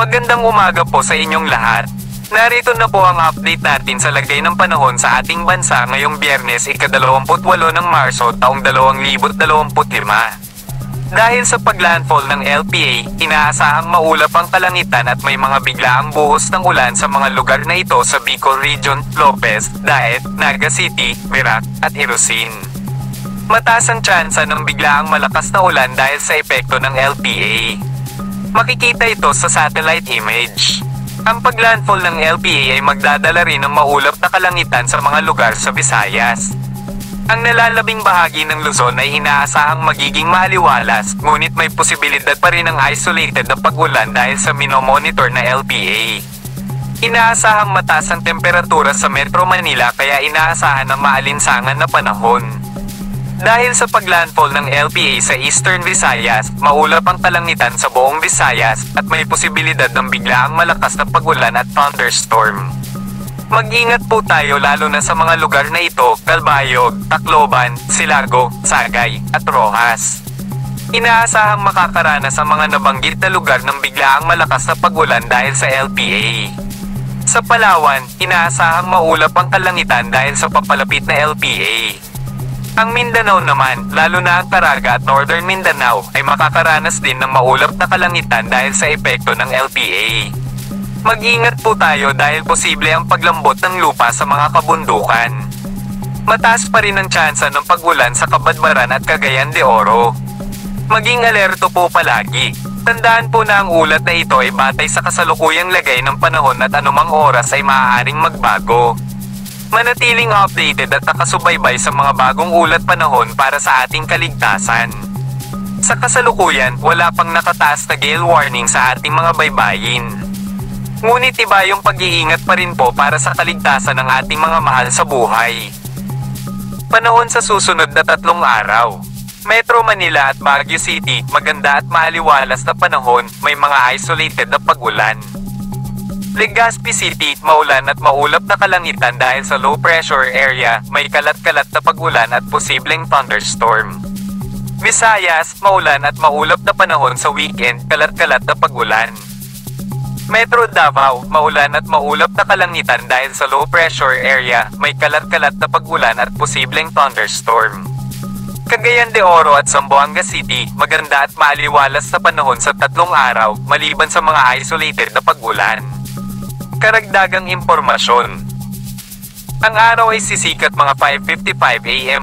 Magandang umaga po sa inyong lahat. Narito na po ang update natin sa lagay ng panahon sa ating bansa ngayong Biyernes ika-28 ng Marso taong 2025. Dahil sa paglandfall ng LPA, inaasahang maulap ang kalangitan at may mga biglaang buhos ng ulan sa mga lugar na ito sa Bicol Region, Lopez, Daet, Naga City, Virac, at Irosin. Mataas ang tsansa ng biglaang malakas na ulan dahil sa epekto ng LPA. Makikita ito sa satellite image. Ang paglandfall ng LPA ay magdadala rin ng maulap na kalangitan sa mga lugar sa Visayas. Ang nalalabing bahagi ng Luzon ay inaasahang magiging maaliwalas, ngunit may posibilidad pa rin ng isolated na pag-ulan dahil sa minomonitor na LPA. Inaasahang mataas ang temperatura sa Metro Manila kaya inaasahan ng maalinsangan na panahon. Dahil sa paglandfall ng LPA sa Eastern Visayas, maulap ang kalangitan sa buong Visayas at may posibilidad ng biglaang malakas na pag-ulan at thunderstorm. Mag-ingat po tayo lalo na sa mga lugar na ito, Calbayog, Tacloban, Silargo, Sagay, at Rojas. Inaasahang makakaranas sa mga nabanggit na lugar ng biglaang malakas na pag-ulan dahil sa LPA. Sa Palawan, inaasahang maulap ang kalangitan dahil sa papalapit na LPA. Ang Mindanao naman, lalo na ang Caraga at Northern Mindanao, ay makakaranas din ng maulap na kalangitan dahil sa epekto ng LPA. Mag-ingat po tayo dahil posible ang paglambot ng lupa sa mga kabundukan. Mataas pa rin ang tsansa ng pag-ulan sa Cabadbaran at Cagayan de Oro. Maging alerto po palagi. Tandaan po na ang ulat na ito ay batay sa kasalukuyang lagay ng panahon at anumang oras ay maaaring magbago. Manatiling updated at nakasubaybay sa mga bagong ulat panahon para sa ating kaligtasan. Sa kasalukuyan, wala pang nakataas na gale warning sa ating mga baybayin. Ngunit iba yung pag-iingat pa rin po para sa kaligtasan ng ating mga mahal sa buhay. Panahon sa susunod na 3 araw. Metro Manila at Baguio City, maganda at maaliwalas na panahon, may mga isolated na pag-ulan. Legazpi City, maulan at maulap na kalangitan dahil sa low pressure area, may kalat-kalat na pag-ulan at posibleng thunderstorm. Visayas, maulan at maulap na panahon sa weekend, kalat-kalat na pag-ulan. Metro Davao, maulan at maulap na kalangitan dahil sa low pressure area, may kalat-kalat na pag-ulan at posibleng thunderstorm. Cagayan de Oro at Zamboanga City, maganda at maaliwalas na panahon sa 3 araw, maliban sa mga isolated na pag-ulan. Karagdagang impormasyon. Ang araw ay sisikat mga 5:55 AM.